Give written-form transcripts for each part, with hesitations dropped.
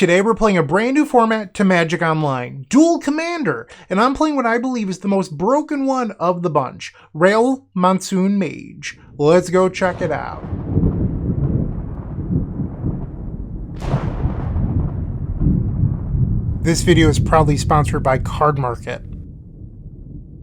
Today we're playing a brand new format to Magic Online, Duel Commander, and I'm playing what I believe is the most broken one of the bunch, Monsoon Mage. Let's go check it out. This video is proudly sponsored by Card Market.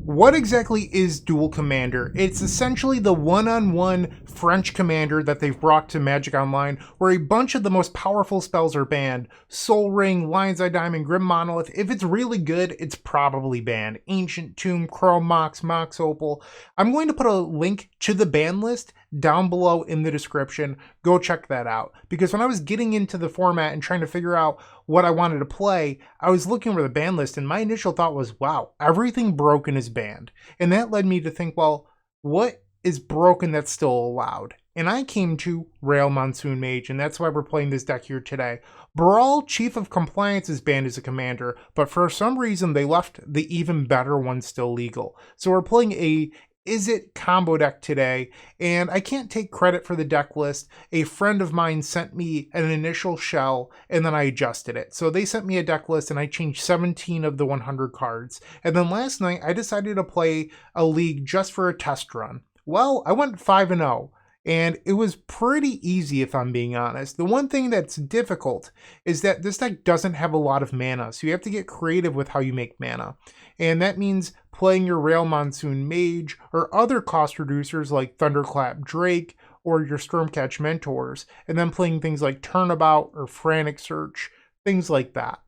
What exactly is Duel Commander? It's essentially the one-on-one French commander that they've brought to Magic Online, where a bunch of the most powerful spells are banned. Soul Ring, Lion's Eye Diamond, Grim Monolith. If it's really good, it's probably banned. Ancient Tomb, Chrome Mox, Mox Opal. I'm going to put a link to the ban list down below in the description. Go check that out. Because when I was getting into the format and trying to figure out what I wanted to play, I was looking over the ban list and my initial thought was, wow, everything broken is banned. And that led me to think, well, what is broken that's still allowed? And I came to Monsoon Mage, and that's why we're playing this deck here today. Baral, Chief of Compliance, is banned as a commander, but for some reason they left the even better one still legal. So we're playing a Izzet combo deck today, and I can't take credit for the deck list. A friend of mine sent me an initial shell, and then I adjusted it. So they sent me a deck list, and I changed 17 of the 100 cards. And then last night, I decided to play a league just for a test run. Well, I went 5-0. And it was pretty easy, if I'm being honest. The one thing that's difficult is that this deck doesn't have a lot of mana, so you have to get creative with how you make mana. And that means playing your Monsoon Mage or other cost reducers like Thunderclap Drake or your Stormcatch Mentors, and then playing things like Turnabout or Frantic Search, things like that.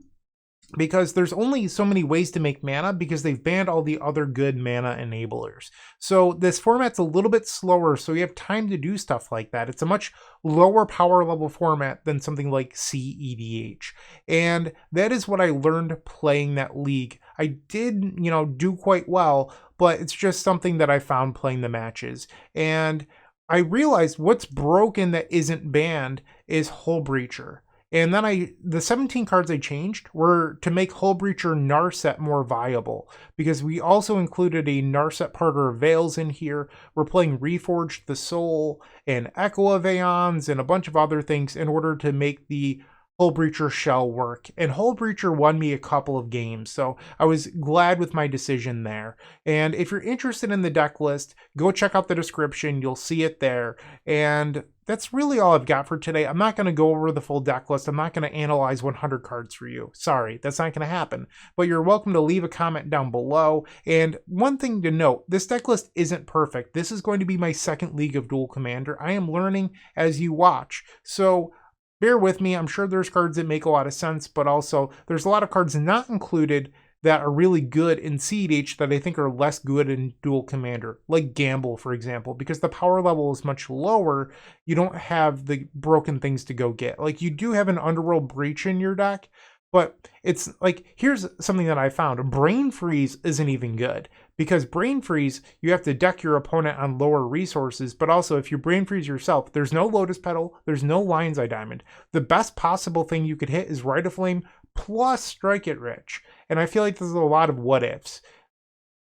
Because there's only so many ways to make mana because they've banned all the other good mana enablers. So this format's a little bit slower, so you have time to do stuff like that. It's a much lower power level format than something like CEDH. And that is what I learned playing that league. I did, do quite well, but it's just something that I found playing the matches. And I realized what's broken that isn't banned is Hull Breacher. And then the 17 cards I changed were to make Hull Breacher Narset more viable, because we also included a Narset Parter of Veils in here. We're playing Reforged the Soul and Echo of Aeons and a bunch of other things in order to make the Hull Breacher shell work. And Hull Breacher won me a couple of games, so I was glad with my decision there. And if you're interested in the deck list, go check out the description. You'll see it there. And that's really all I've got for today. I'm not going to go over the full deck list. I'm not going to analyze 100 cards for you. Sorry, that's not going to happen. But you're welcome to leave a comment down below. And one thing to note, this deck list isn't perfect. This is going to be my second league of Duel Commander. I am learning as you watch. So bear with me. I'm sure there's cards that make a lot of sense, but also there's a lot of cards not included that are really good in CEDH that I think are less good in Duel Commander, like Gamble, for example, because the power level is much lower. You don't have the broken things to go get. Like, you do have an Underworld Breach in your deck, but it's like, here's something that I found. Brain Freeze isn't even good, because Brain Freeze, you have to deck your opponent on lower resources, but also if you Brain Freeze yourself, there's no Lotus Petal, there's no Lion's Eye Diamond. The best possible thing you could hit is Rite of Flame plus Strike It Rich. And I feel like there's a lot of what ifs.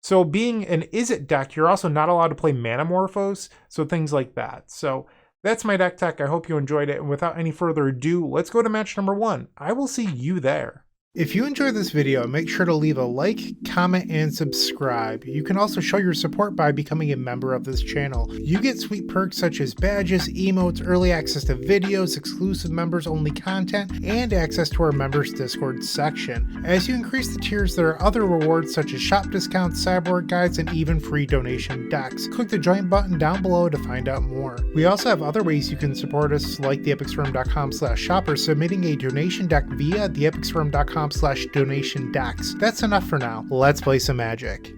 So being an Izzet deck, you're also not allowed to play Manamorphose, so things like that. So that's my deck tech. I hope you enjoyed it. And without any further ado, let's go to match number 1. I will see you there. If you enjoyed this video, make sure to leave a like, comment, and subscribe. You can also show your support by becoming a member of this channel. You get sweet perks such as badges, emotes, early access to videos, exclusive members only content, and access to our members Discord section. As you increase the tiers, there are other rewards such as shop discounts, sideboard guides, and even free donation decks. Click the join button down below to find out more. We also have other ways you can support us, like theepicswarm.com/shop or submitting a donation deck via theepicswarm.com/donation decks. That's enough for now. Let's play some Magic.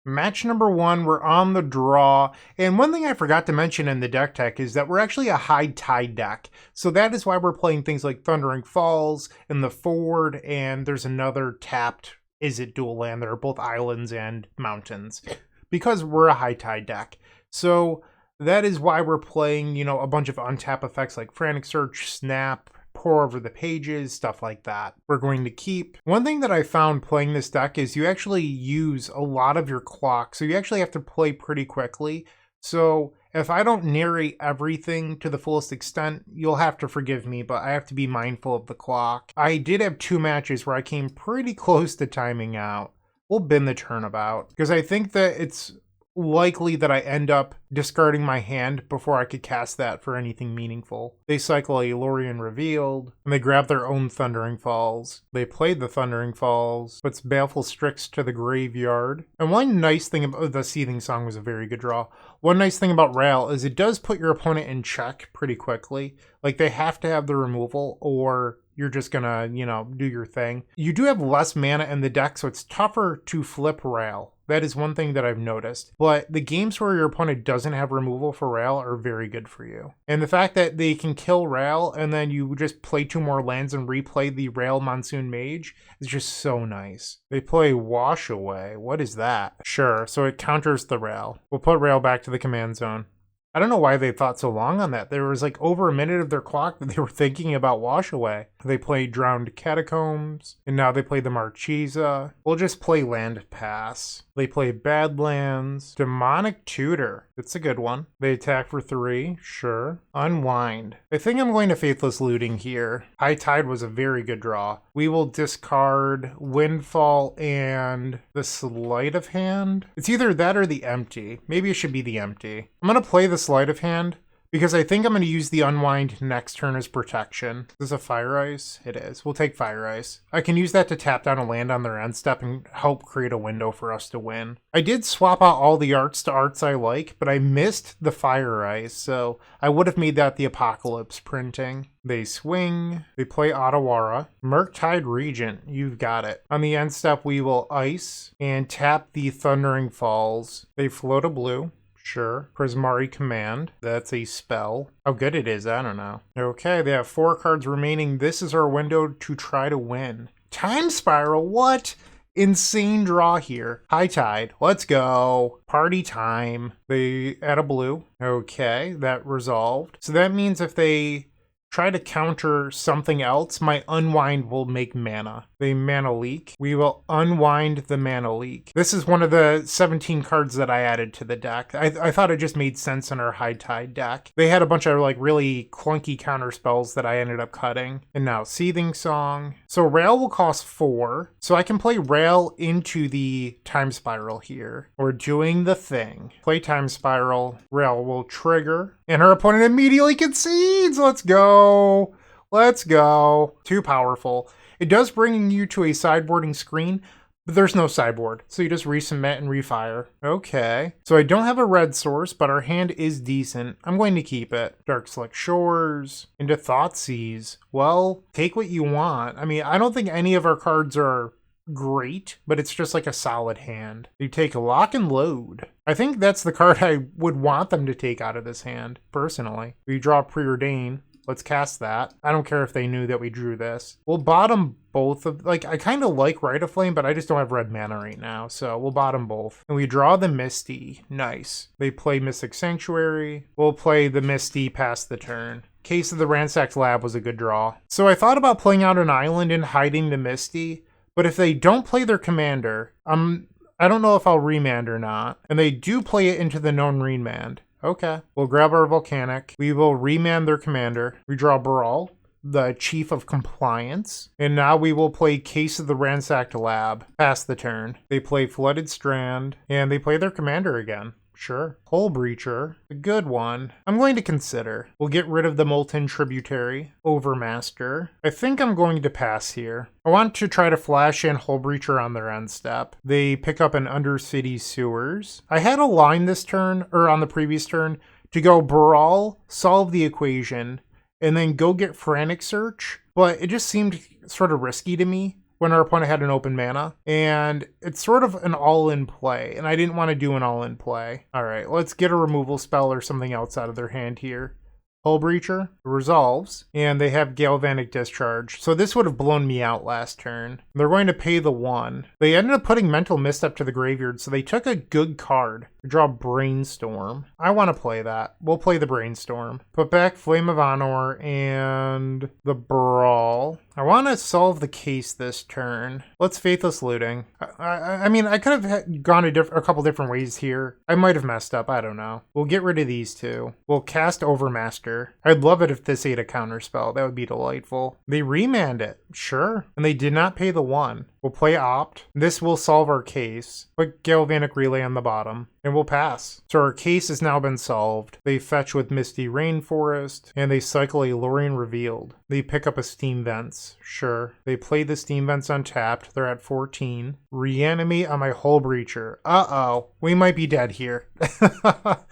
Match number 1, we're on the draw. And one thing I forgot to mention in the deck tech is that we're actually a high tide deck. So that is why we're playing things like Thundering Falls and the Ford, and there's another tapped Izzet dual land that are both islands and mountains, because we're a high tide deck. So that is why we're playing, a bunch of untap effects like Frantic Search, Snap, Pour Over the Pages, stuff like that. We're going to keep. One thing that I found playing this deck is you actually use a lot of your clock, so you actually have to play pretty quickly. So If I don't narrate everything to the fullest extent, you'll have to forgive me, but I have to be mindful of the clock. I did have 2 matches where I came pretty close to timing out. We'll bin the turnabout, because I think that it's likely that I end up discarding my hand before I could cast that for anything meaningful. They cycle a Lorien Revealed, and they grab their own Thundering Falls. They played the Thundering Falls, puts Baleful Strix to the graveyard. And one nice thing about the Seething Song was a very good draw. One nice thing about Ral is it does put your opponent in check pretty quickly. Like, they have to have the removal, or you're just gonna, do your thing. You do have less mana in the deck, so it's tougher to flip Ral. That is one thing that I've noticed. But the games where your opponent doesn't have removal for Ral are very good for you. And the fact that they can kill Ral and then you just play 2 more lands and replay the Ral Monsoon Mage is just so nice. They play Wash Away. What is that? Sure, so it counters the Ral. We'll put Ral back to the command zone. I don't know why they thought so long on that. There was like over a minute of their clock that they were thinking about Wash Away. They played Drowned Catacombs, and now they play the Marchesa. We'll just play Land Pass. They play Badlands. Demonic Tutor. It's a good one. They attack for 3. Sure. Unwind. I think I'm going to Faithless Looting here. High Tide was a very good draw. We will discard Windfall and the Sleight of Hand. It's either that or the Empty. Maybe it should be the Empty. I'm going to play the Sleight of Hand, because I think I'm going to use the Unwind next turn as protection. Is this a Fire Ice? It is. We'll take Fire Ice. I can use that to tap down a land on their end step and help create a window for us to win. I did swap out all the arts to arts I like, but I missed the Fire Ice, so I would have made that the Apocalypse printing. They swing. They play Otawara. Murktide Regent. You've got it. On the end step, we will ice and tap the Thundering Falls. They float a blue. Sure. Prismari Command. That's a spell. How good it is, I don't know. Okay, they have 4 cards remaining. This is our window to try to win. Time Spiral, what? Insane draw here. High Tide, let's go. Party time. They add a blue. Okay, that resolved. So that means if they try to counter something else, my Unwind will make mana. They mana leak. We will unwind the mana leak. This is one of the 17 cards that I added to the deck. I thought it just made sense in our High Tide deck. They had a bunch of like really clunky counter spells that I ended up cutting. And now Seething Song. So Rail will cost 4. So I can play Rail into the Time Spiral here. We're doing the thing. Play Time Spiral. Rail will trigger. And her opponent immediately concedes. Let's go. Let's go. Too powerful. It does bring you to a sideboarding screen, but there's no sideboard. So you just resubmit and refire. Okay. So I don't have a red source, but our hand is decent. I'm going to keep it. Dark Select Shores into Thoughtseize. Well, take what you want. I mean, I don't think any of our cards are great, but it's just like a solid hand. You take Lock and Load. I think that's the card I would want them to take out of this hand, personally. We draw Preordain. Let's cast that. I don't care if they knew that we drew this. We'll bottom both of, like, I kind of like Rite of Flame, but I just don't have red mana right now, so we'll bottom both. And we draw the Misty. Nice. They play Mystic Sanctuary. We'll play the Misty past the turn. Case of the Ransacked Lab was a good draw. So I thought about playing out an island and hiding the Misty, but if they don't play their commander, I don't know if I'll remand or not. And they do play it into the known remand. Okay. We'll grab our Volcanic. We will remand their commander. We draw Baral, the Chief of Compliance. And now we will play Case of the Ransacked Lab. Pass the turn. They play Flooded Strand. And they play their commander again. Sure. Hull Breacher. A good one. I'm going to consider. We'll get rid of the Molten Tributary. Overmaster. I think I'm going to pass here. I want to try to flash in Hull Breacher on their end step. They pick up an Undercity Sewers. I had a line this turn, or on the previous turn, to go Baral, solve the equation, and then go get Frantic Search, but it just seemed sort of risky to me when our opponent had an open mana, and it's sort of an all-in play, and I didn't want to do an all-in play. All right, let's get a removal spell or something else out of their hand here. Hull Breacher resolves, and they have Galvanic Discharge. So this would have blown me out last turn. They're going to pay the 1. They ended up putting Mental Misstep to the graveyard, so they took a good card. Draw Brainstorm. I want to play that. We'll play the Brainstorm. Put back Flame of Honor and the Baral. I want to solve the case this turn. Let's Faithless Looting. I mean, I could have gone a couple different ways here. I might have messed up. I don't know. We'll get rid of these two. We'll cast Overmaster. I'd love it if this ate a counterspell. That would be delightful. They remand it. Sure. And they did not pay the 1. We'll play Opt. This will solve our case. Put Galvanic Relay on the bottom. And we'll pass. So our case has now been solved. They fetch with Misty Rainforest. And they cycle a Lorien Revealed. They pick up a Steam Vents. Sure. They play the Steam Vents untapped. They're at 14. Reanimate on my Hull Breacher. Uh-oh. We might be dead here.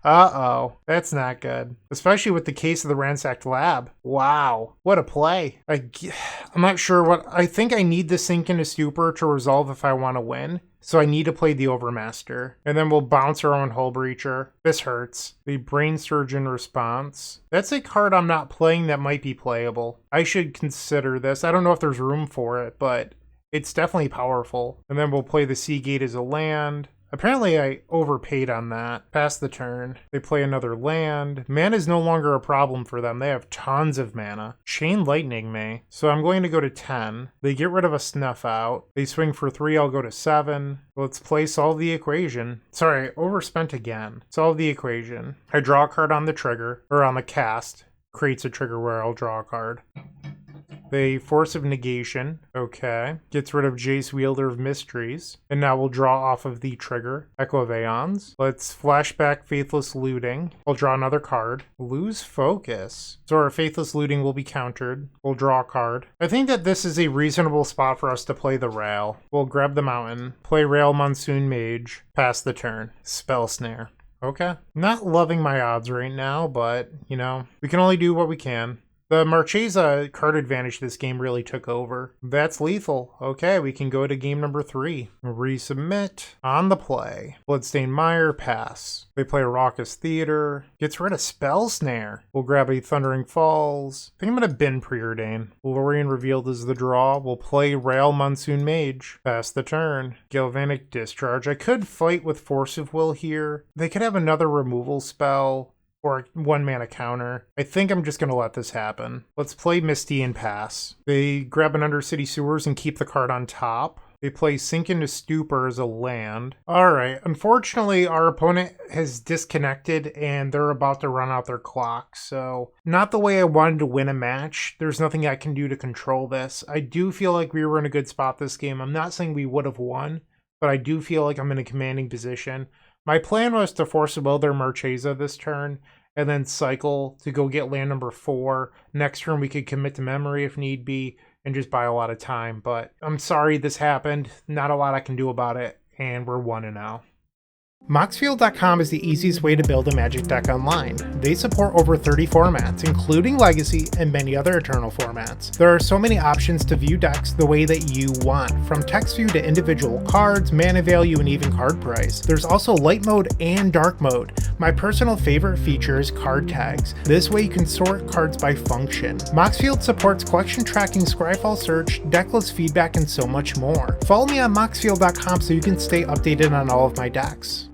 Uh-oh. That's not good. Especially with the case of the Ransacked Lab. Wow. What a play. I'm not sure what... I think I need the Sink into Stupor to resolve if I want to win. So I need to play the Overmaster. And then we'll bounce our own Hull Breacher. This hurts. The Brain Surge in response. That's a card I'm not playing that might be playable. I should consider this. I don't know if there's room for it, but it's definitely powerful. And then we'll play the Seagate as a land. Apparently I overpaid on that. Pass the turn. They play another land. Mana is no longer a problem for them. They have tons of mana. Chain Lightning me. So I'm going to go to 10. They get rid of a Snuff Out. They swing for 3. I'll go to 7. Let's play Solve the Equation. Sorry, overspent again. Solve the Equation. I draw a card on the trigger, or on the cast. Creates a trigger where I'll draw a card. The Force of Negation, okay. Gets rid of Jace, Wielder of Mysteries. And now we'll draw off of the trigger, Echo of Aeons. Let's flashback Faithless Looting. We'll draw another card. Lose Focus. So our Faithless Looting will be countered. We'll draw a card. I think that this is a reasonable spot for us to play the Rail. We'll grab the Mountain, play Rail Monsoon Mage, pass the turn. Spell Snare. Okay. Not loving my odds right now, but, you know, we can only do what we can. The Marchesa card advantage this game really took over. That's lethal. Okay, we can go to game number 3. Resubmit. On the play. Bloodstained Mire, pass. They play a Raucous Theater. Gets rid of Spell Snare. We'll grab a Thundering Falls. I think I'm going to bin Preordain. Lorien Revealed is the draw. We'll play Rail Monsoon Mage. Pass the turn. Galvanic Discharge. I could fight with Force of Will here. They could have another removal spell. Or 1 mana counter. I think I'm just going to let this happen. Let's play Misty and pass. They grab an Undercity Sewers and keep the card on top. They play Sink into Stupor as a land. Alright, unfortunately our opponent has disconnected and they're about to run out their clock. So, not the way I wanted to win a match. There's nothing I can do to control this. I do feel like we were in a good spot this game. I'm not saying we would have won, but I do feel like I'm in a commanding position. My plan was to force a will their Marchesa this turn, and then cycle to go get land number 4. Next turn we could commit to memory if need be, and just buy a lot of time. But I'm sorry this happened. Not a lot I can do about it, and we're 1-0. Moxfield.com is the easiest way to build a Magic deck online. They support over 30 formats, including Legacy and many other Eternal formats. There are so many options to view decks the way that you want, from text view to individual cards, mana value, and even card price. There's also light mode and dark mode. My personal favorite feature is card tags. This way you can sort cards by function. Moxfield supports collection tracking, Scryfall search, decklist feedback, and so much more. Follow me on Moxfield.com so you can stay updated on all of my decks.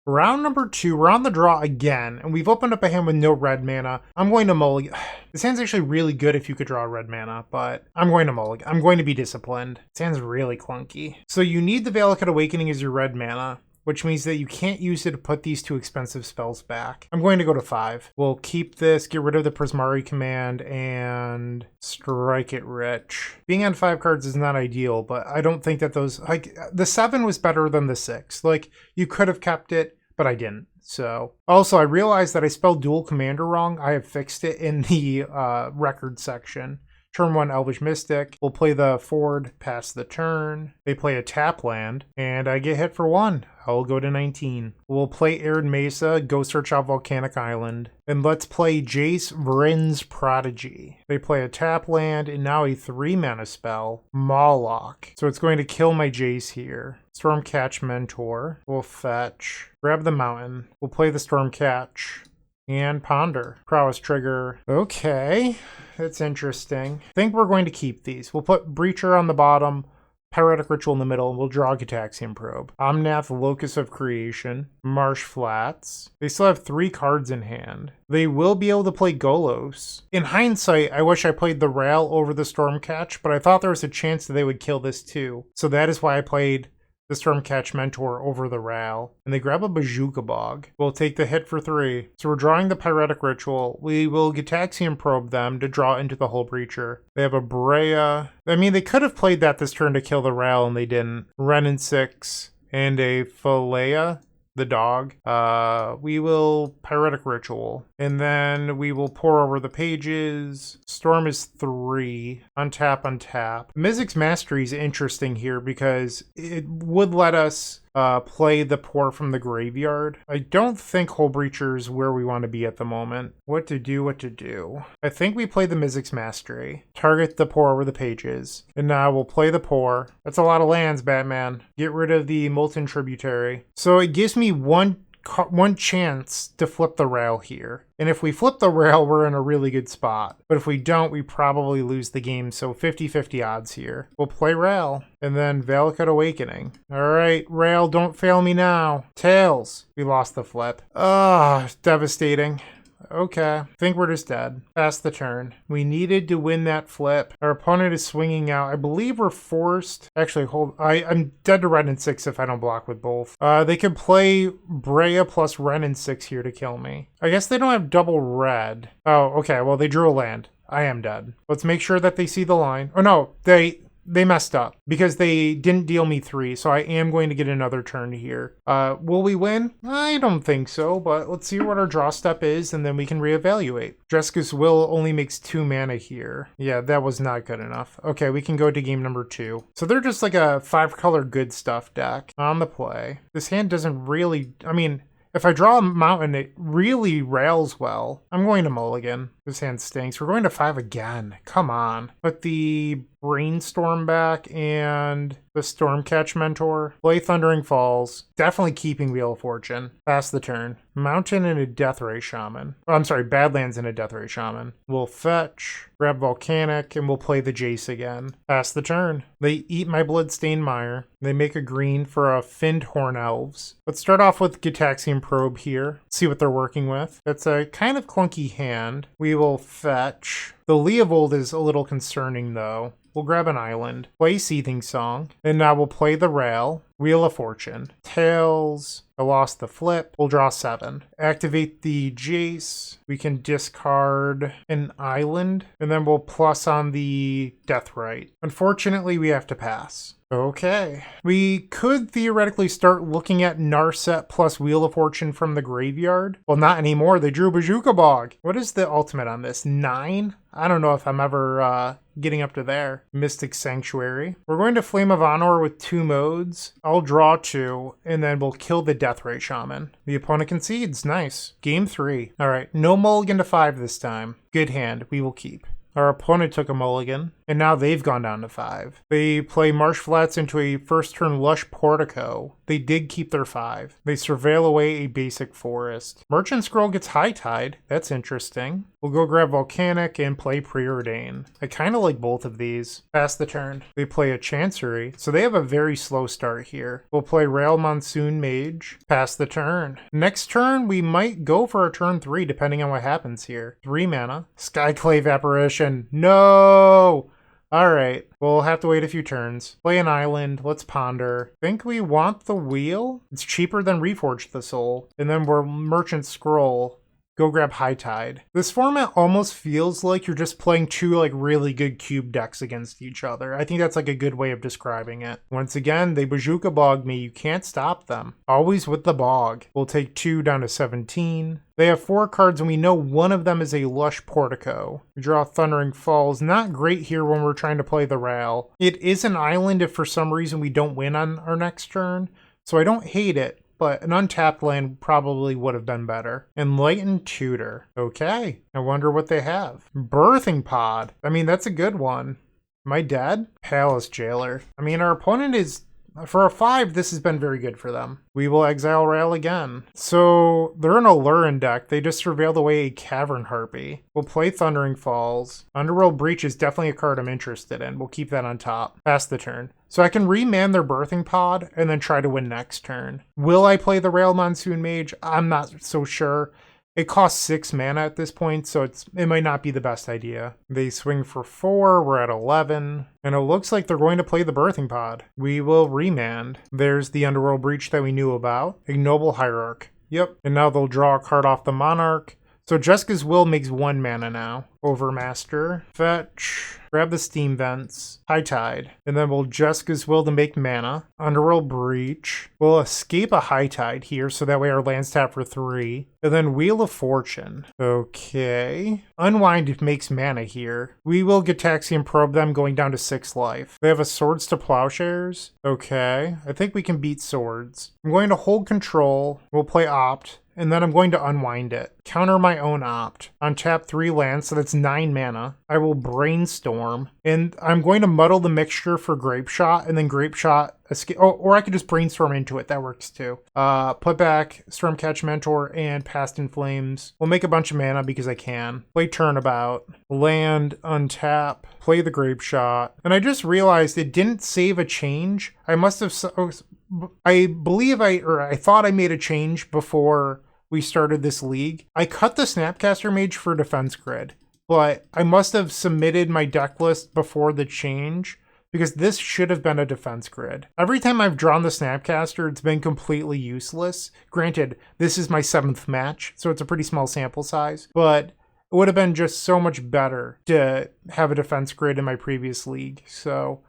Round number 2, we're on the draw again, and we've opened up a hand with no red mana. I'm going to mulligan. This hand's actually really good if you could draw red mana, but I'm going to mulligan. I'm going to be disciplined. This hand's really clunky. So you need the Valakut Awakening as your red mana, which means that you can't use it to put these 2 expensive spells back. I'm going to go to 5. We'll keep this, get rid of the Prismari command, and strike it rich. Being on 5 cards is not ideal, but I don't think that those... like, the 7 was better than the 6. Like, you could have kept it, but I didn't. So, also, I realized that I spelled Duel Commander wrong. I have fixed it in the record section. Turn 1 Elvish Mystic. We'll play the forward, pass the turn. They play a tap land, and I get hit for 1. I'll go to 19. We'll play Arid Mesa, go search out Volcanic Island. And let's play Jace Vryn's Prodigy. They play a tap land, and now a 3 mana spell, Mawlock. So it's going to kill my Jace here. Stormcatch Mentor. We'll fetch. Grab the mountain. We'll play the Stormcatch. And ponder. Prowess trigger. Okay. That's interesting. I think we're going to keep these. We'll put Breacher on the bottom. Pyretic Ritual in the middle, and we'll draw Gitaxian Probe. Omnath, Locus of Creation, Marsh Flats. They still have 3 cards in hand. They will be able to play Golos. In hindsight, I wish I played the Rail over the Stormcatch, but I thought there was a chance that they would kill this too. So that is why I played the Stormcatch Mentor over the Rail. And they grab a Bazooka Bog. We'll take the hit for 3. So we're drawing the Pyretic Ritual. We will Gitaxian Probe them to draw into the Hull Breacher. They have a Brea. I mean, they could have played that this turn to kill the Rail, and they didn't. Renin 6 and a Philea, the dog. We will Pyretic Ritual. And then we will pour over the pages. Storm is 3. Untap, untap. Mizzix's Mastery is interesting here because it would let us play the pour from the graveyard. I don't think Hull Breacher is where we want to be at the moment. What to do. I think we play the Mizzix's Mastery. Target the pour over the pages. And now we'll play the pour. That's a lot of lands, Batman. Get rid of the Molten Tributary. So it gives me one chance to flip the Rail here. And if we flip the Rail, we're in a really good spot. But if we don't, we probably lose the game. So 50-50 odds here. We'll play Rail. And then Valakut Awakening. Alright, Rail, don't fail me now. Tails. We lost the flip. Devastating. Okay, I think we're just dead. Pass the turn. We needed to win that flip. Our opponent is swinging out. I believe we're forced. Actually, I'm dead to Renin 6 if I don't block with both. They could play Brea plus Renin 6 here to kill me. I guess they don't have double red. Oh, okay, well, they drew a land. I am dead. Let's make sure that they see the line. Oh, no, they messed up because they didn't deal me 3, so I am going to get another turn here. Will we win? I don't think so, but let's see what our draw step is, and then we can reevaluate. Dreska's Will only makes 2 mana here. Yeah, that was not good enough. Okay, we can go to game number 2. So they're just like a 5-color good stuff deck on the play. This hand doesn't really, I mean, if I draw a mountain, it really rails well. I'm going to mulligan. This hand stinks. We're going to 5 again. Come on. Put the Brainstorm back and the Stormcatch Mentor. Play Thundering Falls. Definitely keeping Wheel of Fortune. Pass the turn. Mountain and a Deathray Shaman. Oh, I'm sorry, Badlands and a Deathray Shaman. We'll fetch, grab Volcanic, and we'll play the Jace again. Pass the turn. They eat my Bloodstained Mire. They make a green for a Finned Horn Elves. Let's start off with Gitaxian Probe here. See what they're working with. It's a kind of clunky hand. We will fetch. The Leovold is a little concerning though. We'll grab an island, play Seething Song, and now we'll play the Rail, Wheel of Fortune, Tails. I lost the flip. We'll draw 7. Activate the Jace. We can discard an island, and then we'll plus on the Deathrite. Unfortunately, we have to pass. Okay. We could theoretically start looking at Narset plus Wheel of Fortune from the graveyard. Well, not anymore. They drew Bazooka Bog. What is the ultimate on this? 9? I don't know if I'm ever getting up to there. Mystic Sanctuary. We're going to Flame of Honor with 2 modes. I'll draw 2, and then we'll kill the Deathray Shaman. The opponent concedes. Nice. Game 3. All right. No mulligan to 5 this time. Good hand. We will keep. Our opponent took a mulligan, and now they've gone down to 5. They play Marsh Flats into a first turn Lush Portico. They did keep their 5. They surveil away a basic forest. Merchant Scroll gets High Tide. That's interesting. We'll go grab Volcanic and play Preordain. I kind of like both of these. Pass the turn. They play a Chancery, so they have a very slow start here. We'll play Rail Monsoon Mage. Pass the turn. Next turn, we might go for a turn 3, depending on what happens here. 3 mana. Skyclave Apparition. No! Alright, we'll have to wait a few turns. Play an island, let's ponder. Think we want the wheel? It's cheaper than Reforge the Soul. And then we're Merchant Scroll. Go grab High Tide. This format almost feels like you're just playing 2 like really good cube decks against each other. I think that's like a good way of describing it. Once again, they Bazooka Bog me. You can't stop them. Always with the Bog. We'll take 2 down to 17. They have 4 cards and we know one of them is a Lush Portico. We draw Thundering Falls. Not great here when we're trying to play the Rail. It is an island if for some reason we don't win on our next turn. So I don't hate it. But an untapped land probably would have been better. Enlightened Tutor. Okay. I wonder what they have. Birthing Pod. I mean, that's a good one. Am I dead? Palace Jailer. I mean, our opponent is For a 5, this has been very good for them. We will exile Rail again. So they're in a Lurin deck. They just surveilled away a Cavern Harpy. We'll play Thundering Falls. Underworld Breach is definitely a card I'm interested in. We'll keep that on top. Pass the turn. So I can reman their Birthing Pod and then try to win next turn. Will I play the Rail Monsoon Mage? I'm not so sure. It costs 6 mana at this point, so it might not be the best idea. They swing for 4, we're at 11, and it looks like they're going to play the Birthing Pod. We will remand. There's the Underworld Breach that we knew about. Ignoble Hierarch. Yep, and now they'll draw a card off the Monarch. So Jessica's Will makes 1 mana now. Overmaster, fetch, grab the Steam Vents, High Tide, and then we'll Jessica's Will to make mana. Underworld Breach. We'll escape a High Tide here, so that way our land's tap for 3. And then Wheel of Fortune. Okay. Unwind makes mana here. We will Gitaxian Probe them, going down to 6 life. They have a Swords to Plowshares. Okay. I think we can beat Swords. I'm going to hold control. We'll play Opt. And then I'm going to unwind it. Counter my own Opt. Untap 3 lands, so that's 9 mana. I will Brainstorm. And I'm going to muddle the mixture for Grape Shot, and then Grape Shot escape. Oh, or I could just Brainstorm into it. That works too. Put back Stormcatch Mentor and Past in Flames. We'll make a bunch of mana because I can. Play Turnabout. Land, untap. Play the Grape Shot. And I just realized it didn't save a change. I must have... I believe I thought I made a change before we started this league. I cut the Snapcaster Mage for Defense Grid, but I must have submitted my deck list before the change because this should have been a Defense Grid. Every time I've drawn the Snapcaster, it's been completely useless. Granted, this is my 7th match, so it's a pretty small sample size, but it would have been just so much better to have a Defense Grid in my previous league. So,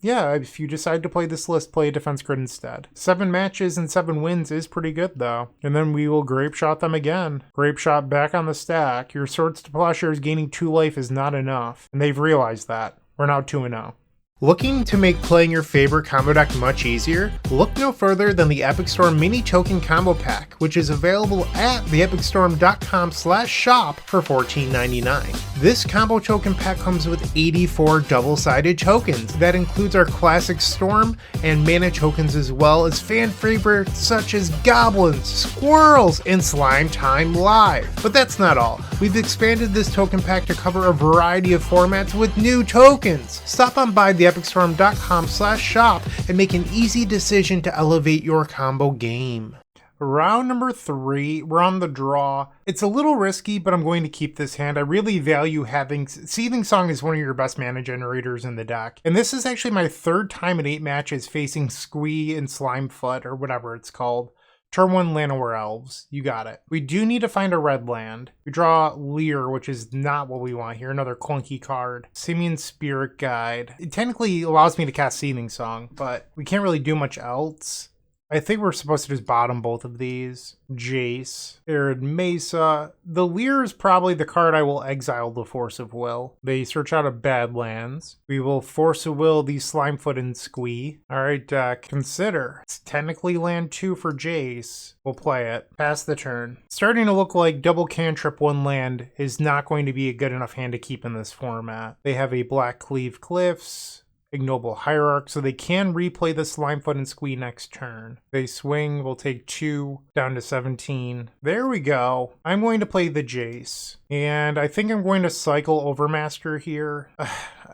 yeah, if you decide to play this list, play a Defense Grid instead. 7 matches and 7 wins is pretty good, though. And then we will Grape Shot them again. Grape Shot back on the stack. Your Swords to Plowshares gaining 2 life is not enough. And they've realized that. We're now 2-0. Looking to make playing your favorite combo deck much easier? Look no further than the Epic Storm Mini Token Combo Pack, which is available at theepicstorm.com/shop for $14.99. This combo token pack comes with 84 double-sided tokens. That includes our classic Storm and mana tokens, as well as fan favorites such as Goblins, Squirrels, and Slime Time Live. But that's not all. We've expanded this token pack to cover a variety of formats with new tokens. Stop on by theepicstorm.com/shop and make an easy decision to elevate your combo game. Round number 3, we're on the draw. It's a little risky, but I'm going to keep this hand. I really value having... Seething Song is one of your best mana generators in the deck. And this is actually my 3rd time in 8 matches facing Squee and Slimefoot, or whatever it's called. Turn 1 Llanowar Elves. You got it. We do need to find a red land. We draw Leer, which is not what we want here. Another clunky card. Simian Spirit Guide. It technically allows me to cast Seething Song, but we can't really do much else. I think we're supposed to just bottom both of these. Jace, Arid Mesa. The Leer is probably the card I will exile the Force of Will. They search out of Badlands. We will Force of Will these Slimefoot and Squee. Alright, consider. It's technically land 2 for Jace. We'll play it. Pass the turn. Starting to look like double cantrip 1 land is not going to be a good enough hand to keep in this format. They have a Black Cleave Cliffs, Ignoble Hierarch, so they can replay the Slimefoot and Squee next turn. They swing, we'll take 2, down to 17. There we go. I'm going to play the Jace, and I think I'm going to cycle Overmaster here.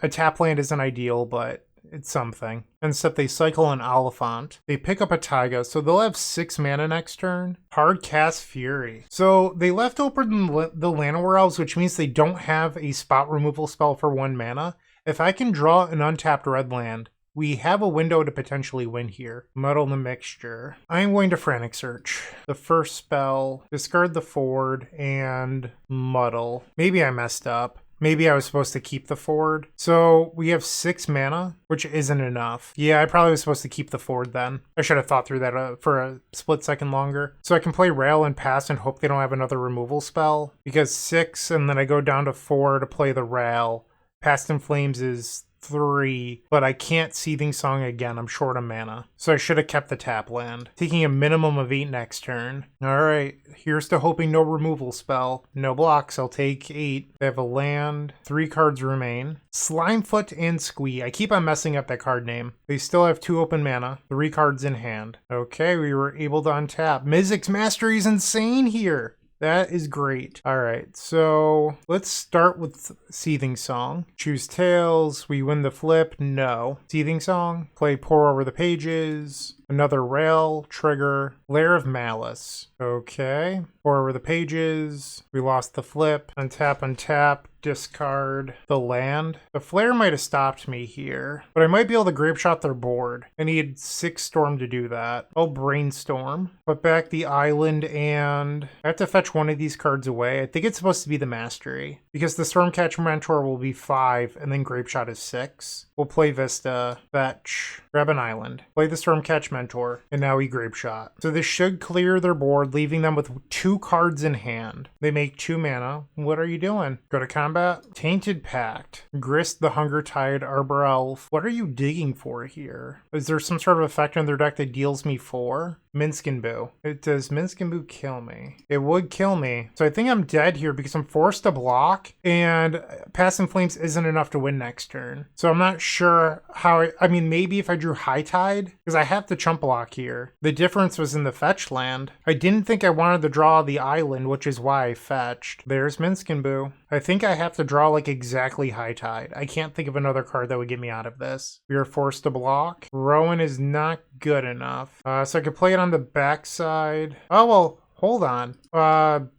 A tap land isn't ideal, but it's something. Except they cycle an Oliphant. They pick up a Taiga, so they'll have 6 mana next turn. Hard cast Fury. So they left open the Llanowar Elves, which means they don't have a spot removal spell for 1 mana. If I can draw an untapped red land, we have a window to potentially win here. Muddle the Mixture. I'm going to Frantic Search. The first spell, discard the Ford, and Muddle. Maybe I messed up. Maybe I was supposed to keep the Ford. So we have 6 mana, which isn't enough. Yeah, I probably was supposed to keep the Ford then. I should have thought through that for a split second longer. So I can play Rail and pass and hope they don't have another removal spell. Because 6, and then I go down to 4 to play the Rail. Past in Flames is 3, but I can't Seething Song again. I'm short of mana. So I should have kept the tap land. Taking a minimum of 8 next turn. Alright, here's to hoping no removal spell. No blocks, I'll take 8. They have a land. 3 cards remain. Slimefoot and Squee. I keep on messing up that card name. They still have 2 open mana. 3 cards in hand. Okay, we were able to untap. Mizzix's Mastery is insane here. That is great. All right, so let's start with Seething Song. Choose Tails. We win the flip. No. Seething Song. Play Pour Over the Pages. Another Rail. Trigger. Lair of Malice. Okay. Pour Over the Pages. We lost the flip. Untap, untap. Discard the land. The flare might have stopped me here, but I might be able to grape shot their board. I need 6 storm to do that. I'll brainstorm. Put back the island, and I have to fetch one of these cards away. I think it's supposed to be the mastery, because the Stormcatcher Mentor will be 5, and then grape shot is 6. We'll play Vista, fetch, grab an island, play the Stormcatcher Mentor, and now we grape shot. So this should clear their board, leaving them with 2 cards in hand. They make 2 mana. What are you doing? Go to combat. Tainted Pact. Grist the Hunger-Tide Arbor Elf. What are you digging for here? Is there some sort of effect on their deck that deals me 4? Minskin Boo. Does Minskin Boo kill me? It would kill me. So I think I'm dead here because I'm forced to block, and Passing Flames isn't enough to win next turn. So I'm not sure how I mean, maybe if I drew High Tide, because I have to chump block here. The difference was in the fetch land. I didn't think I wanted to draw the island, which is why I fetched. There's Minskin Boo. I think I have to draw like exactly High Tide. I can't think of another card that would get me out of this. We are forced to block. Rowan is not good enough. So I could play it on the backside. Oh, well, hold on.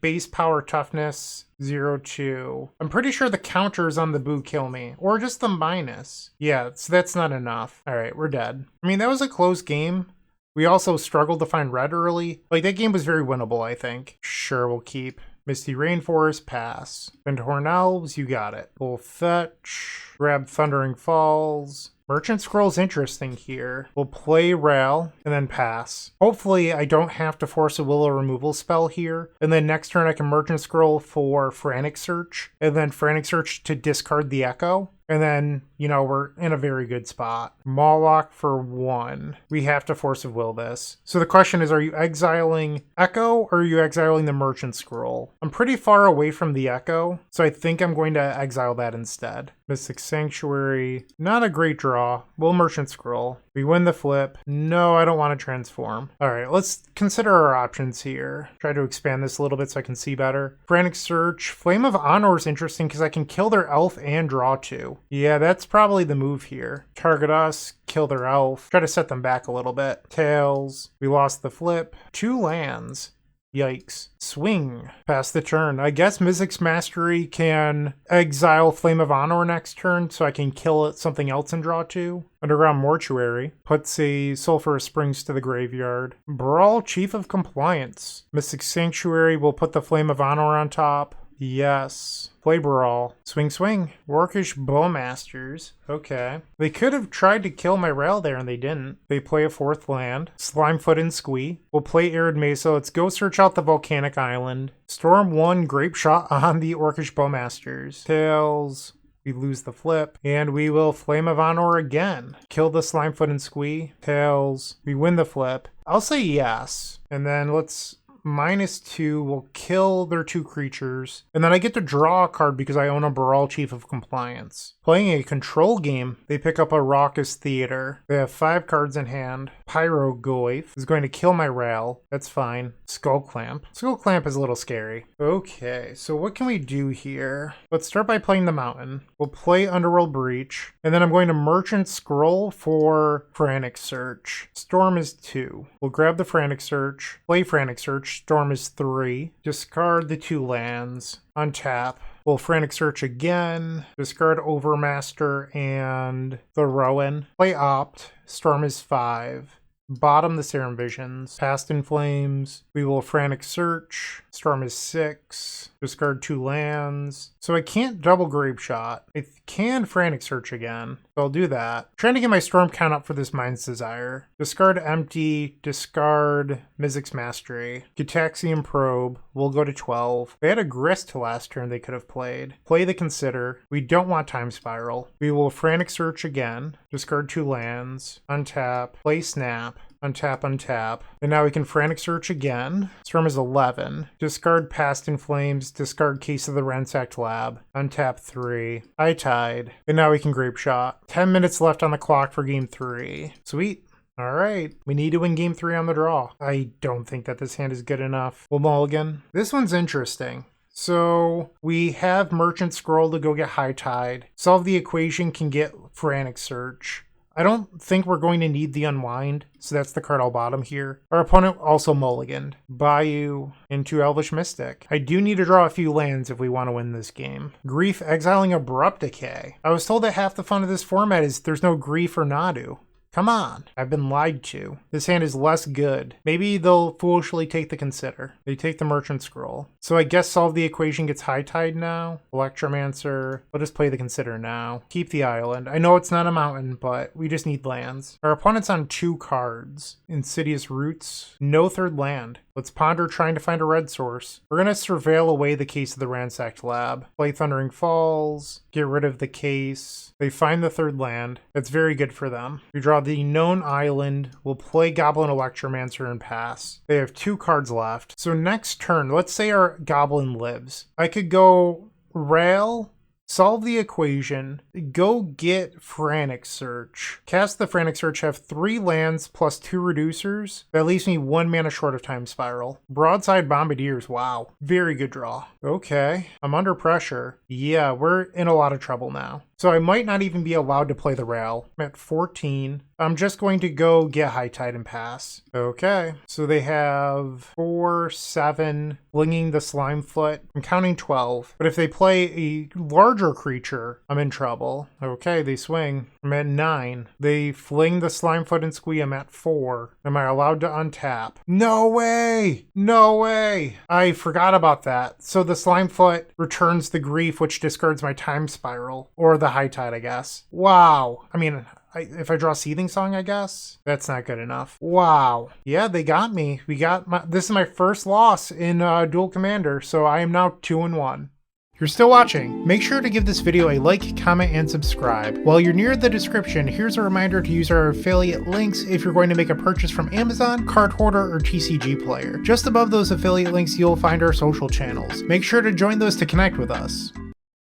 Base power toughness 0-2. I'm pretty sure the counters on the Boo kill me, or just the minus. Yeah, so that's not enough. All right, we're dead. I mean, that was a close game. We also struggled to find red early. Like, that game was very winnable, I think. Sure, we'll keep. Misty Rainforest, pass. Vindhorn Elves, you got it. We'll fetch. Grab Thundering Falls. Merchant Scroll's interesting here. We'll play Rail and then pass. Hopefully I don't have to force a Willow removal spell here. And then next turn I can Merchant Scroll for Frantic Search. And then Frantic Search to discard the Echo. And then, you know, we're in a very good spot. Mawlock for 1. We have to Force of Will this. So the question is, are you exiling Echo or are you exiling the Merchant Scroll? I'm pretty far away from the Echo, so I think I'm going to exile that instead. Mystic Sanctuary, not a great draw. We'll Merchant Scroll. We win the flip. No, I don't want to transform. All right, let's consider our options here. Try to expand this a little bit so I can see better. Frantic Search. Flame of Honor is interesting because I can kill their elf and draw 2. Yeah, that's probably the move here. Target us, kill their elf. Try to set them back a little bit. Tails. We lost the flip. 2 lands. Yikes. Swing. Pass the turn. I guess Mizzix's Mastery can exile Flame of Honor next turn so I can kill something else and draw 2. Underground Mortuary. Puts a Sulfurous Springs to the graveyard. Baral, Chief of Compliance. Mystic Sanctuary will put the Flame of Honor on top. Yes. Play Baral. Swing, swing. Orcish Bowmasters. Okay. They could have tried to kill my Rail there and they didn't. They play a 4th land. Slimefoot and Squee. We'll play Arid Mesa. Let's go search out the Volcanic Island. Storm 1, Grape Shot on the Orcish Bowmasters. Tails. We lose the flip. And we will Flame of Honor again. Kill the Slimefoot and Squee. Tails. We win the flip. I'll say yes. And then let's... -2 will kill their 2 creatures. And then I get to draw a card because I own a Baral, Chief of Compliance. Playing a control game, they pick up a Raucous Theater. They have 5 cards in hand. Pyrogoyf is going to kill my Rail. That's fine. Skull Clamp. Skull Clamp is a little scary. Okay, so what can we do here? Let's start by playing the Mountain. We'll play Underworld Breach. And then I'm going to Merchant Scroll for Frantic Search. Storm is 2. We'll grab the Frantic Search. Play Frantic Search. Storm is 3. Discard the 2 lands. Untap. We'll Frantic Search again. Discard Overmaster and the Rowan. Play Opt. Storm is 5. Bottom the Serum Visions. Past in Flames. We will Frantic Search. Storm is 6. Discard 2 lands. So I can't double Grape Shot. I can Frantic Search again. So I'll do that. Trying to get my Storm count up for this Mind's Desire. Discard Empty, discard Mizzix's Mastery. Gitaxian Probe. We'll go to 12. They had a Grist last turn they could have played. Play the Consider. We don't want Time Spiral. We will Frantic Search again. Discard 2 lands. Untap. Play Snap. Untap, untap. And now we can Frantic Search again. Storm is 11. Discard Past in Flames. Discard Case of the Ransacked Lab. Untap 3. High Tide. And now we can Grape Shot. 10 minutes left on the clock for game 3. Sweet. All right, we need to win game 3 on the draw. I don't think that this hand is good enough. We'll mulligan. This one's interesting. So we have Merchant Scroll to go get High Tide. Solve the Equation, can get Frantic Search. I don't think we're going to need the Unwind, so that's the card I'll bottom here. Our opponent also mulliganed. Bayou into Elvish Mystic. I do need to draw a few lands if we want to win this game. Grief exiling Abrupt Decay. I was told that half the fun of this format is there's no Grief or Nadu. Come on, I've been lied to. This hand is less good. Maybe they'll foolishly take the Consider. They take the Merchant Scroll. So I guess Solve the Equation gets High Tide now. Electromancer. We'll just play the Consider now. Keep the island. I know it's not a mountain, but we just need lands. Our opponent's on 2 cards. Insidious Roots. No third land. Let's ponder trying to find a red source. We're going to surveil away the Case of the Ransacked Lab. Play Thundering Falls. Get rid of the case. They find the third land. That's very good for them. We draw the known island. We'll play Goblin Electromancer and pass. They have 2 cards left. So next turn, let's say our Goblin lives. I could go Rail, solve the equation, go get Frantic Search. Cast the Frantic Search, have 3 lands plus 2 reducers. That leaves me 1 mana short of Time Spiral. Broadside Bombardiers, wow. Very good draw. Okay, I'm under pressure. Yeah, we're in a lot of trouble now. So I might not even be allowed to play the Rail. I'm at 14. I'm just going to go get High Tide and pass. Okay, so they have 4, 7, flinging the Slimefoot. I'm counting 12. But if they play a larger creature, I'm in trouble. Okay, they swing. I'm at 9. They fling the Slimefoot and Squee. I'm at 4. Am I allowed to untap? No way! No way! I forgot about that. So the Slimefoot returns the Grief, which discards my Time Spiral. Or the High Tide, I guess. Wow. I mean, if I draw Seething Song, I guess that's not good enough. Wow. Yeah, they got me. This is my first loss in Duel Commander, so I am now 2-1. If you're still watching, make sure to give this video a like, comment, and subscribe. While you're near the description, here's a reminder to use our affiliate links if you're going to make a purchase from Amazon, Card Hoarder, or TCG Player. Just above those affiliate links, you'll find our social channels. Make sure to join those to connect with us.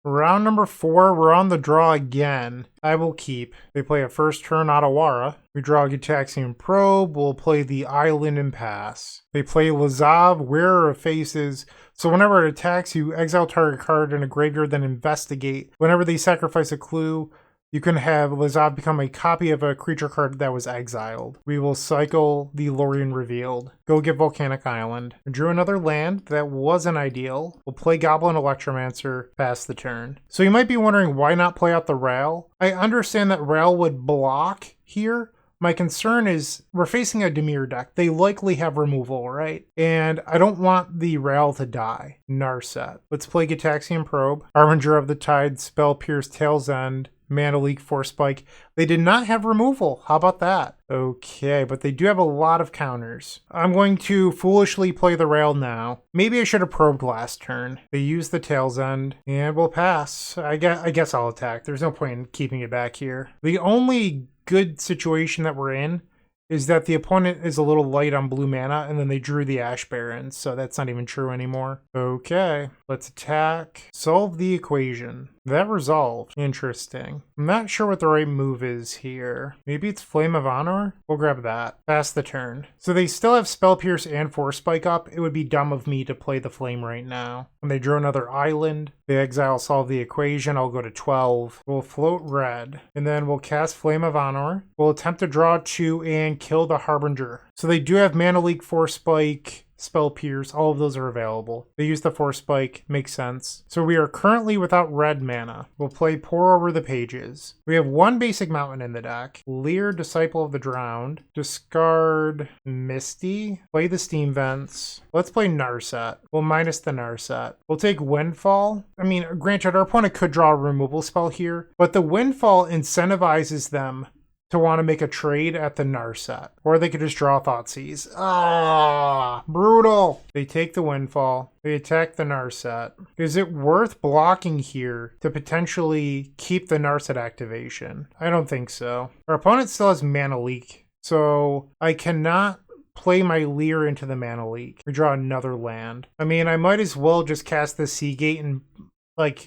Round number 4, we're on the draw again. I will keep. They play a first turn Otawara. We draw a Gitaxian Probe. We'll play the Island and pass. They play Lazav, Wearer of Faces. So whenever it attacks, you exile target card in a graveyard, then investigate. Whenever they sacrifice a clue, you can have Lazav become a copy of a creature card that was exiled. We will cycle the Lorien Revealed. Go get Volcanic Island. I drew another land. That wasn't ideal. We'll play Goblin Electromancer, pass the turn. So you might be wondering why not play out the Rail. I understand that Rail would block here. My concern is we're facing a Dimir deck. They likely have removal, right? And I don't want the Rail to die. Narset. Let's play Gitaxian Probe. Harbinger of the Tide, Spell Pierce, Tail's End. Mana Leak, Force Spike. They did not have removal. How about that? Okay, but they do have a lot of counters. I'm going to foolishly play the Rail now. Maybe I should have probed last turn. They use the Tail's End, and we'll pass. I guess I'll attack. There's no point in keeping it back here. The only good situation that we're in is that the opponent is a little light on blue mana, and then they drew the Ash Barrens, so that's not even true anymore. Okay, let's attack. Solve the equation. That resolved. Interesting. I'm not sure what the right move is here. Maybe it's Flame of Honor? We'll grab that. Pass the turn. So they still have Spell Pierce and Force Spike up. It would be dumb of me to play the Flame right now. When they draw another island, they exile Solve the Equation. I'll go to 12. We'll float red. And then we'll cast Flame of Honor. We'll attempt to draw 2 and kill the Harbinger. So they do have Mana Leak, Force Spike, Spell Pierce, all of those are available. They use the Force Spike, makes sense. So we are currently without red mana. We'll play Pour Over the Pages. We have one basic mountain in the deck. Leer, Disciple of the Drowned. Discard Misty. Play the Steam Vents. Let's play Narset. We'll minus the Narset. We'll take Windfall. I mean, granted, our opponent could draw a removal spell here, but the Windfall incentivizes them to want to make a trade at the Narset. Or they could just draw Thoughtseize. Ah, brutal. They take the Windfall. They attack the Narset. Is it worth blocking here to potentially keep the Narset activation? I don't think so. Our opponent still has Mana Leak, so I cannot play my Leer into the Mana Leak. We draw another land. I mean, I might as well just cast the Seagate and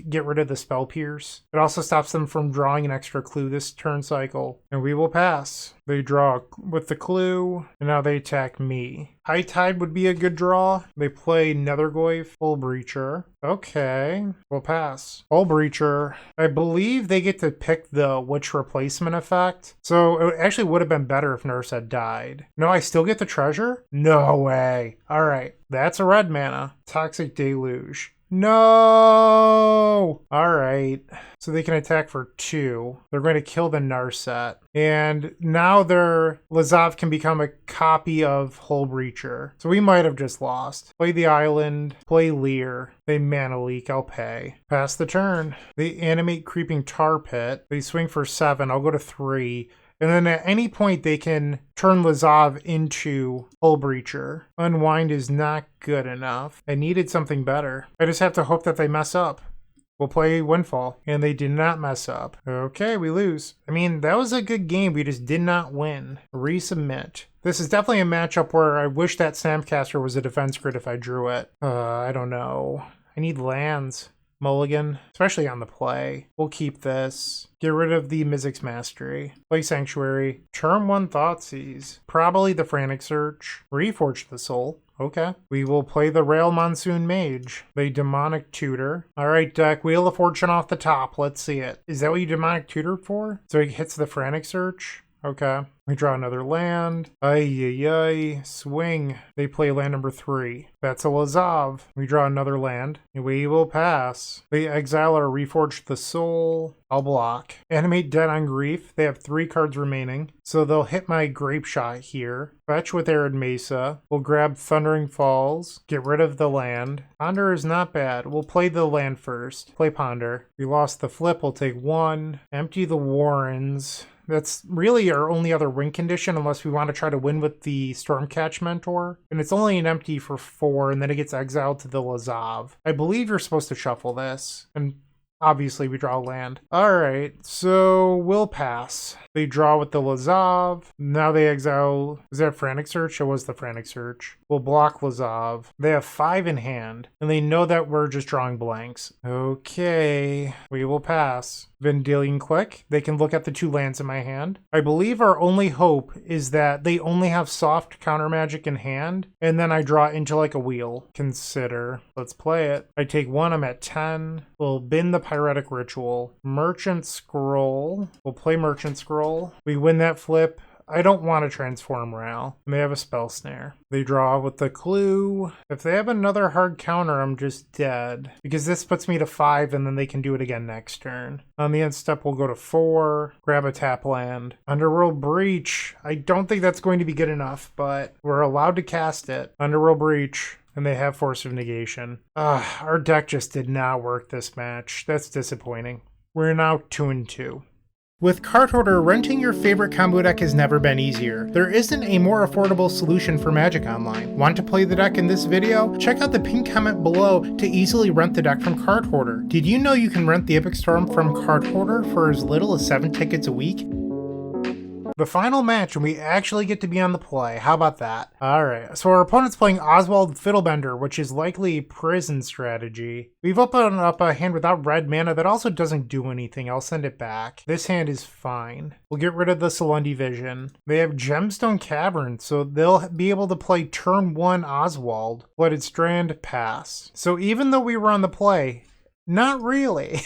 get rid of the Spell Pierce. It also stops them from drawing an extra clue this turn cycle. And we will pass. They draw with the clue, and now they attack me. High Tide would be a good draw. They play Nethergoyf, Full Breacher. Okay, we'll pass. Full Breacher. I believe they get to pick the Witch Replacement effect. So it actually would have been better if Nurse had died. No, I still get the treasure? No way. All right, that's a red mana. Toxic Deluge. No! Alright. So they can attack for 2. They're going to kill the Narset. And now their Lazav can become a copy of Hull Breacher. So we might have just lost. Play the island. Play Leer. They Mana Leak. I'll pay. Pass the turn. They animate Creeping Tar Pit. They swing for 7. I'll go to 3. And then at any point, they can turn Lazav into Hull Breacher. Unwind is not good enough. I needed something better. I just have to hope that they mess up. We'll play Windfall, and they did not mess up. Okay, we lose. I mean, that was a good game. We just did not win. Resubmit. This is definitely a matchup where I wish that Snapcaster was a defense grid if I drew it. I don't know. I need lands. Mulligan, especially on the play. We'll keep this. Get rid of the Mizzix Mastery. Play Sanctuary. Turn 1 Thoughtseize. Probably the Frantic Search. Reforge the Soul. Okay. We will play the Rail Monsoon Mage. The Demonic Tutor. Alright, deck. Wheel of Fortune off the top. Let's see it. Is that what you Demonic Tutored for? So he hits the Frantic Search? Okay. We draw another land. Ay. Swing. They play land number 3. That's a Lazav. We draw another land. We will pass. They exile or reforge the soul. I'll block. Animate Dead on Grief. They have 3 cards remaining. So they'll hit my Grape Shot here. Fetch with Arid Mesa. We'll grab Thundering Falls. Get rid of the land. Ponder is not bad. We'll play the land first. Play Ponder. We lost the flip. We'll take 1. Empty the Warrens. That's really our only other win condition unless we want to try to win with the Stormcatch Mentor. And it's only an empty for 4, and then it gets exiled to the Lazav. I believe you're supposed to shuffle this. And obviously we draw land. Alright, so we'll pass. They draw with the Lazav. Now they exile. Is that Frantic Search? It was the Frantic Search. We'll block Lazav. They have 5 in hand, and they know that we're just drawing blanks. Okay, we will pass. Vendilion Click. They can look at the 2 lands in my hand. I believe our only hope is that they only have soft counter magic in hand, and then I draw into like a wheel. Consider. Let's play it. I take 1. I'm at 10. We'll bin the Pyretic Ritual. Merchant Scroll. We'll play Merchant Scroll. We win that flip. I don't want to transform Ral. They have a Spell Snare. They draw with the clue. If they have another hard counter, I'm just dead. Because this puts me to 5, and then they can do it again next turn. On the end step, we'll go to 4. Grab a tap land. Underworld Breach. I don't think that's going to be good enough, but we're allowed to cast it. Underworld Breach. And they have Force of Negation. Our deck just did not work this match. That's disappointing. We're now 2-2. With Card Hoarder, renting your favorite combo deck has never been easier. There isn't a more affordable solution for Magic Online. Want to play the deck in this video? Check out the pinned comment below to easily rent the deck from Card Hoarder. Did you know you can rent the Epic Storm from Card Hoarder for as little as 7 tickets a week? The final match, and we actually get to be on the play. How about that? Alright, so our opponent's playing Oswald Fiddlebender, which is likely prison strategy. We've opened up a hand without red mana that also doesn't do anything. I'll send it back. This hand is fine. We'll get rid of the Salundi Vision. They have Gemstone Cavern, so they'll be able to play turn 1 Oswald. Blooded Strand, pass. So even though we were on the play, not really.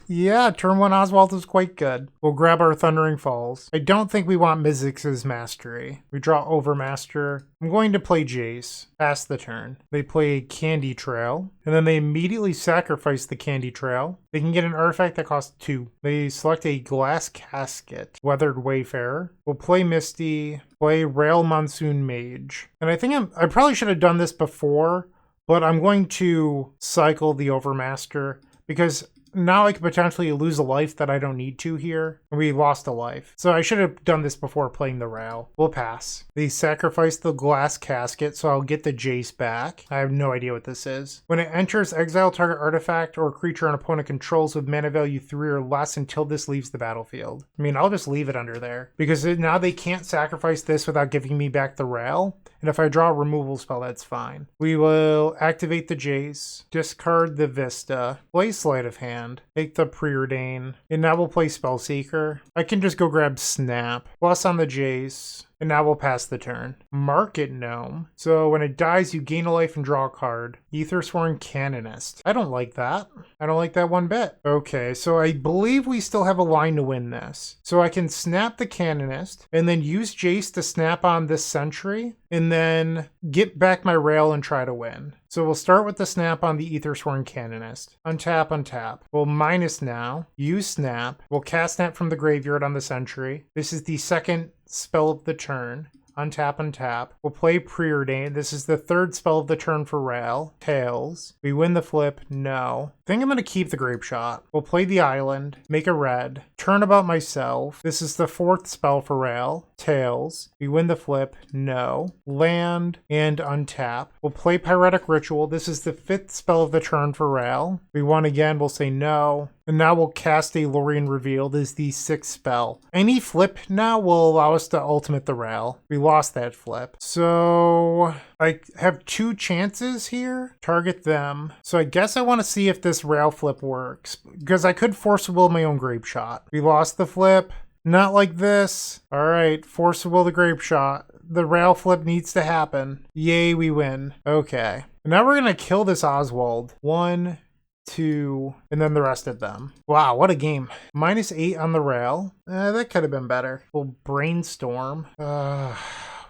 Yeah, turn 1 Oswald is quite good. We'll grab our Thundering Falls. I don't think we want Mizzix's Mastery. We draw Overmaster. I'm going to play Jace. Pass the turn. They play Candy Trail, and then they immediately sacrifice the Candy Trail. They can get an artifact that costs 2. They select a Glass Casket, Weathered Wayfarer. We'll play Misty, play Rail Monsoon Mage. And I think I probably should have done this before, but I'm going to cycle the Overmaster because now I could potentially lose a life that I don't need to here. We lost a life. So I should have done this before playing the Rail. We'll pass. They sacrifice the Glass Casket, so I'll get the Jace back. I have no idea what this is. When it enters, exile target artifact or creature an opponent controls with mana value 3 or less until this leaves the battlefield. I mean, I'll just leave it under there because now they can't sacrifice this without giving me back the Rail. And if I draw a removal spell, that's fine. We will activate the Jace, discard the Vista, play Sleight of Hand, take the Preordain, and now we'll play Spellseeker. I can just go grab Snap, plus on the Jace, and now we'll pass the turn. Market Gnome. So when it dies, you gain a life and draw a card. Aethersworn Canonist. I don't like that. I don't like that one bit. Okay, so I believe we still have a line to win this. So I can snap the Canonist, and then use Jace to snap on this Sentry, and then get back my Rail and try to win. So we'll start with the snap on the Aethersworn Canonist. Untap, untap. We'll minus now. Use snap. We'll cast snap from the graveyard on the Sentry. This is the second spell of the turn. Untap, untap. We'll play Preordain. This is the third spell of the turn for Rail. Tails. We win the flip. No. I think I'm going to keep the Grape Shot. We'll play the Island. Make a red. Turn about myself. This is the fourth spell for Rail. Tails. We win the flip. No. Land and untap. We'll play Pyretic Ritual. This is the fifth spell of the turn for Rail. We won again. We'll say no. And now we'll cast a Lorien Reveal. This is the sixth spell. Any flip now will allow us to ultimate the Rail. We lost that flip. So I have 2 chances here. Target them. So I guess I want to see if this Rail flip works, because I could force will my own Grape Shot. We lost the flip. Not like this. All right, force will the Grape Shot. The Rail flip needs to happen. Yay, we win. Okay. Now we're going to kill this Oswald. 1, 2, and then the rest of them. Wow, what a game. -8 on the Rail. That could have been better. We'll brainstorm.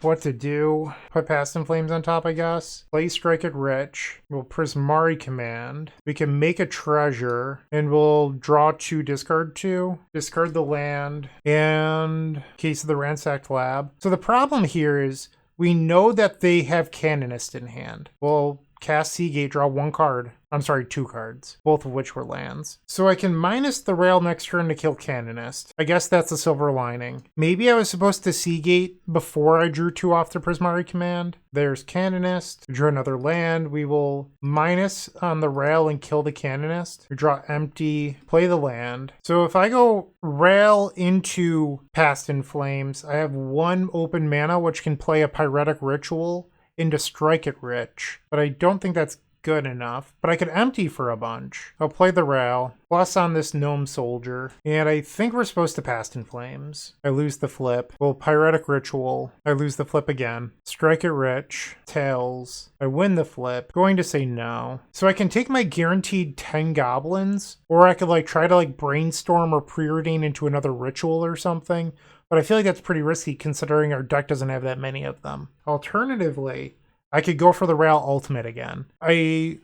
What to do. Put Past in Flames on top, I guess. Play Strike It Rich. We'll Prismari Command. We can make a treasure, and we'll draw 2, discard 2. Discard the land, and case of the Ransacked Lab. So the problem here is we know that they have Canonist in hand. Well, cast Seagate, draw 1 card. I'm sorry, 2 cards, both of which were lands. So I can minus the Rail next turn to kill Canonist. I guess that's a silver lining. Maybe I was supposed to Seagate before I drew 2 off the Prismari Command. There's Canonist. We drew another land. We will minus on the Rail and kill the Canonist. We draw empty, play the land. So if I go Rail into Past in Flames, I have 1 open mana, which can play a Pyretic Ritual into Strike It Rich. But I don't think that's good enough, but I could empty for a bunch. I'll play the Rail, plus on this Gnome Soldier, and I think we're supposed to Past in Flames. I lose the flip. Well, Pyretic Ritual. I lose the flip again. Strike It Rich. Tails. I win the flip. Going to say no. So I can take my guaranteed 10 goblins, or I could try to brainstorm or preordain into another ritual or something, but I feel like that's pretty risky considering our deck doesn't have that many of them. Alternatively, I could go for the Rail Ultimate again.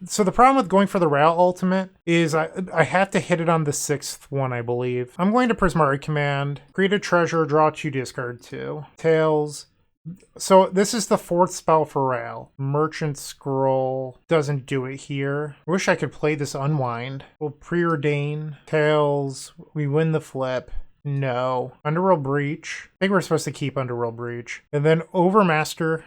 So the problem with going for the Rail Ultimate is I have to hit it on the 6th one, I believe. I'm going to Prismari Command, create a treasure, draw 2, discard 2. Tails. So this is the 4th spell for Rail. Merchant Scroll doesn't do it here. I wish I could play this Unwind. We'll Preordain. Tails. We win the flip. No. Underworld Breach. I think we're supposed to keep Underworld Breach. And then Overmaster.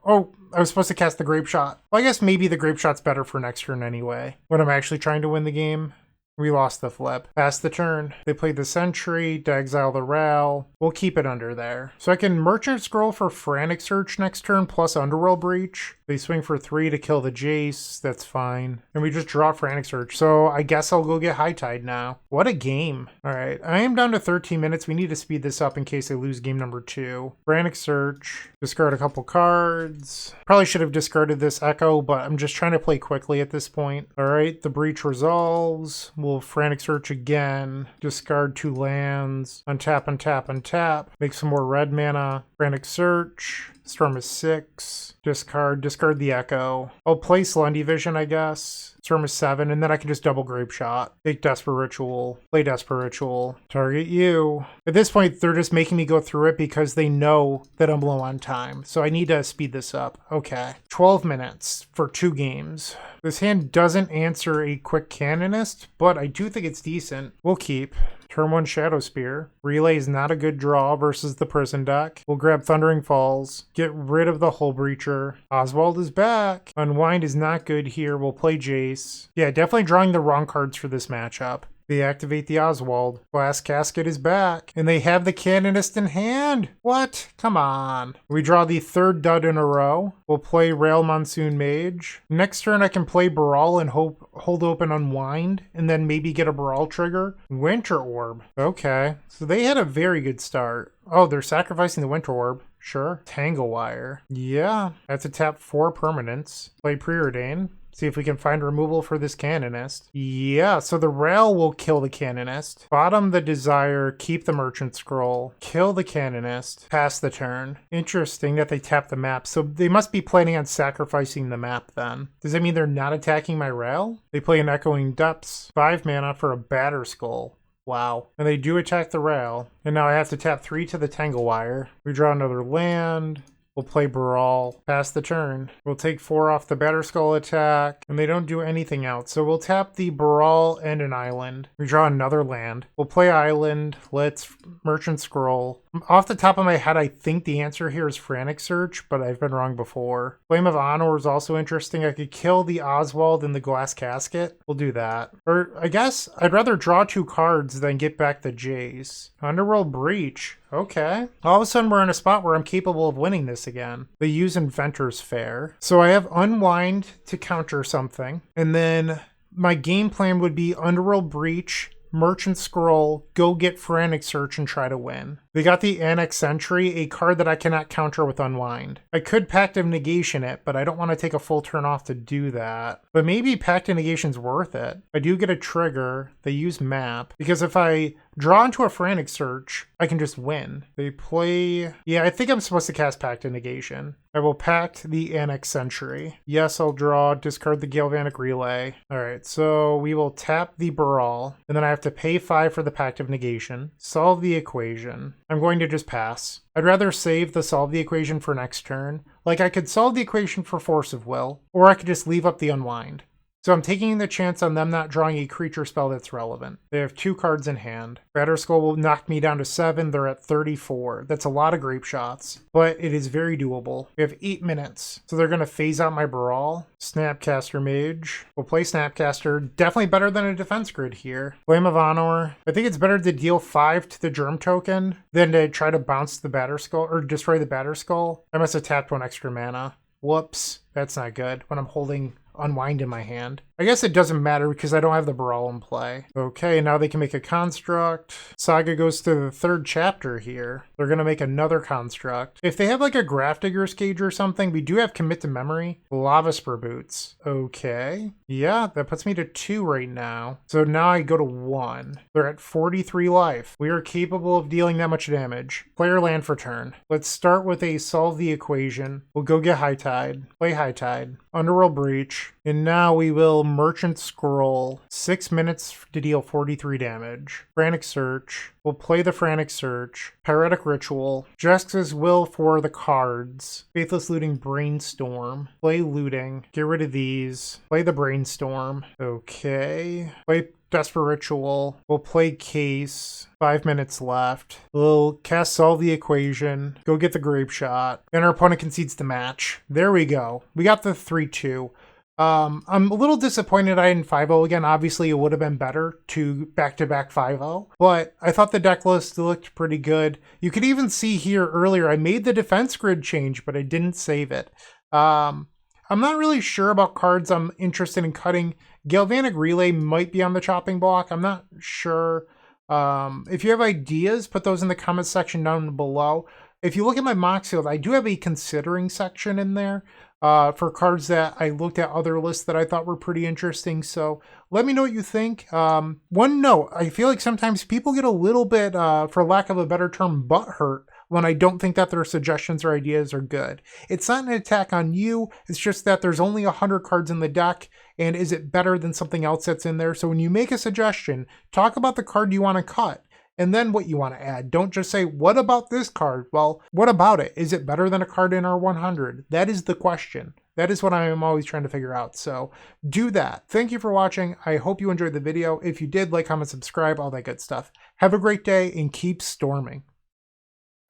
Oh, I was supposed to cast the Grape Shot. Well, I guess maybe the Grape Shot's better for next turn anyway, when I'm actually trying to win the game. We lost the flip. Pass the turn. They played the Sentry, to exile the Rail. We'll keep it under there. So I can Merchant Scroll for Frantic Search next turn, plus Underworld Breach. They swing for 3 to kill the Jace. That's fine. And we just draw Frantic Search. So I guess I'll go get High Tide now. What a game. All right. I am down to 13 minutes. We need to speed this up in case I lose game number 2. Frantic Search. Discard a couple cards. Probably should have discarded this Echo, but I'm just trying to play quickly at this point. All right. The Breach resolves. We'll We'll Frantic Search again. Discard 2 lands. Untap, untap, untap. Make some more red mana. Frantic Search. Storm is 6. Discard the Echo. I'll play Slendy Vision, I guess. Storm is 7, and then I can just double Grape Shot. Take Desperate Ritual. Play Desperate Ritual. Target you. At this point, they're just making me go through it because they know that I'm low on time. So I need to speed this up. Okay. 12 minutes for 2 games. This hand doesn't answer a quick Canonist, but I do think it's decent. We'll keep. Turn 1 Shadow Spear. Relay is not a good draw versus the Prison deck. We'll grab Thundering Falls. Get rid of the Hull Breacher. Oswald is back. Unwind is not good here. We'll play Jace. Yeah, definitely drawing the wrong cards for this matchup. They activate the Oswald. Glass Casket is back. And they have the Canonist in hand. What? Come on. We draw the 3rd dud in a row. We'll play Rail Monsoon Mage. Next turn I can play Baral and hold open Unwind. And then maybe get a Baral trigger. Winter Orb. Okay. So they had a very good start. Oh, they're sacrificing the Winter Orb. Sure. Tangle Wire. Yeah. I have to tap 4 permanents. Play Preordain. See if we can find removal for this Canonist. Yeah, so the Rail will kill the Canonist. Bottom the Desire, keep the Merchant Scroll, kill the Canonist, pass the turn. Interesting that they tap the map. So they must be planning on sacrificing the map then. Does that mean they're not attacking my Rail? They play an Echoing Depths, 5 mana for a Batterskull. Wow. And they do attack the Rail. And now I have to tap 3 to the Tangle Wire. We draw another land. We'll play Baral, pass the turn. We'll take 4 off the Batterskull attack, and they don't do anything else. So we'll tap the Baral and an island. We draw another land. We'll play island. Let's Merchant Scroll. Off the top of my head, I think the answer here is Frantic Search, but I've been wrong before. Flame of Honor is also interesting. I could kill the Oswald and the Glass Casket. We'll do that. Or I guess I'd rather draw 2 cards than get back the Jace. Underworld Breach. Okay. All of a sudden we're in a spot where I'm capable of winning this again. They use Inventor's Fair. So I have Unwind to counter something. And then my game plan would be Underworld Breach, Merchant Scroll, go get Frantic Search and try to win. They got the Annex Sentry, a card that I cannot counter with Unwind. I could Pact of Negation it, but I don't want to take a full turn off to do that. But maybe Pact of Negation's worth it. I do get a trigger. They use Map. Because if I draw into a Frantic Search, I can just win. They play... Yeah, I think I'm supposed to cast Pact of Negation. I will Pact the Annex Sentry. Yes, I'll draw, discard the Galvanic Relay. Alright, so we will tap the Baral, and then I have to pay 5 for the Pact of Negation. Solve the equation. I'm going to just pass. I'd rather save the solve the equation for next turn. Like, I could solve the equation for Force of Will, or I could just leave up the Unwind. So I'm taking the chance on them not drawing a creature spell that's relevant. They have 2 cards in hand. Batterskull will knock me down to 7. They're at 34. That's a lot of Grape Shots, but it is very doable. We have 8 minutes. So they're going to phase out my Baral. Snapcaster Mage. We'll play Snapcaster. Definitely better than a defense grid here. Flame of Honor. I think it's better to deal 5 to the Germ token than to try to bounce the Batterskull or destroy the Batterskull. I must have tapped 1 extra mana. Whoops. That's not good when I'm holding Unwind in my hand. I guess it doesn't matter because I don't have the Baral in play. Okay, now they can make a construct. Saga goes to the 3rd chapter here. They're going to make another construct. If they have like a Grafdigger's Cage or something, we do have Commit to Memory. Lava Spur Boots. Okay. Yeah, that puts me to 2 right now. So now I go to 1. They're at 43 life. We are capable of dealing that much damage. Player land for turn. Let's start with a Solve the Equation. We'll go get High Tide. Play High Tide. Underworld Breach. And now we will Merchant Scroll. 6 minutes to deal 43 damage. Frantic Search. We'll play the Frantic Search. Pyretic Ritual. Jex's Will for the cards. Faithless Looting Brainstorm. Play Looting. Get rid of these. Play the Brainstorm. Okay. Play Desperate Ritual. We'll play Case. 5 minutes left. We'll cast Solve the Equation. Go get the Grape Shot. And our opponent concedes the match. There we go. We got the 3-2. I'm a little disappointed I didn't 5-0 again. Obviously, it would have been better to back-to-back 5-0. But I thought the deck list looked pretty good. You could even see here earlier, I made the defense grid change, but I didn't save it. I'm not really sure about cards I'm interested in cutting. Galvanic Relay might be on the chopping block. I'm not sure. If you have ideas, put those in the comment section down below. If you look at my mock field, I do have a considering section in there. for cards that I looked at other lists that I thought were pretty interesting. So let me know what you think. One note, I feel like sometimes people get a little bit, for lack of a better term, butthurt when I don't think that their suggestions or ideas are good. It's not an attack on you, it's just that there's only 100 cards in the deck, and is it better than something else that's in there? So when you make a suggestion, talk about the card you want to cut, and then what you want to add. Don't just say, what about this card? Well, what about it? Is it better than a card in our 100? That is the question. That is what I am always trying to figure out. So do that. Thank you for watching. I hope you enjoyed the video. If you did, like, comment, subscribe, all that good stuff. Have a great day and keep storming.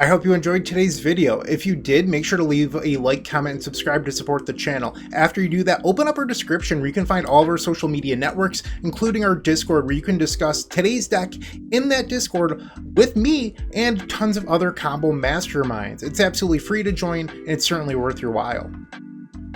I hope you enjoyed today's video. If you did, make sure to leave a like, comment, and subscribe to support the channel. After you do that, open up our description where you can find all of our social media networks, including our Discord, where you can discuss today's deck in that Discord with me and tons of other combo masterminds. It's absolutely free to join, and it's certainly worth your while.